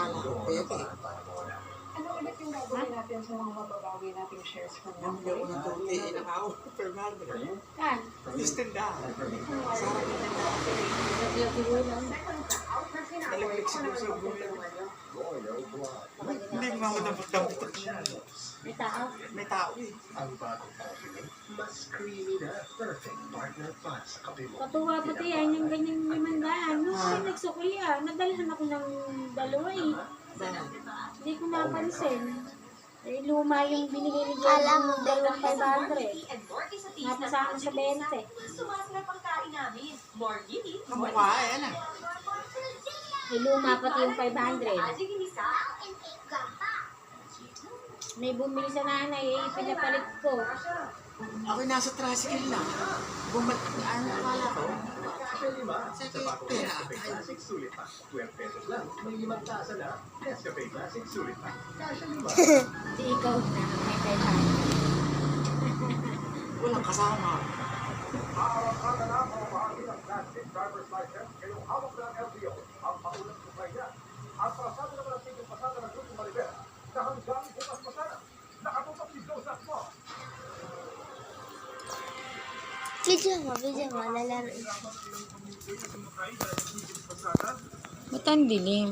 Alam ko pwede. Ano ulit yung gagawin natin sa mga mababawi nating shares from now? Hindi ako natuti. Inakaw. Per mother. Kan? Gusto tindahan. Sarap yung tindahan. Nalaglag siguro sa buhay. Hindi mo ako dapat siya. May tao. May tao eh. Ang bagong coffee, mas creamy na perfect partner pa sa kape mo. Patuwa pati yan yung ganyang 500. Nung ako nagsukli nadalhan ako ng dalawa eh. Hindi ko napansin. Eh, luma yung binili ni John ng 2,500. Napasama sa 20. Sumasarap ang kain namin. More gini, more Kamukha yan ah. Eh, luma pati yung 500. Aji ginisa. May bumili sa nanay, pinapalit ko. Ako'y nasa tricycle lang. Ano akala ko? Sa pera ata. Classic sulit pa. 12 pesos lang. May 5 tasa na. Nescafe Classic sulit pa. Kasya 5. Di ikaw na, may 500. Walang kasama. Aarap-arap na ang bahagi ng plastic driver's license ngayong hawak ng LTO ang paulat ng kanya. Ang pasada naman ang tigil pasada ng Grupo Malibera na hanggang bukas pasada. Nakatutok si Joseph Mo. Video mo, lalaro. Ba't ang dilim?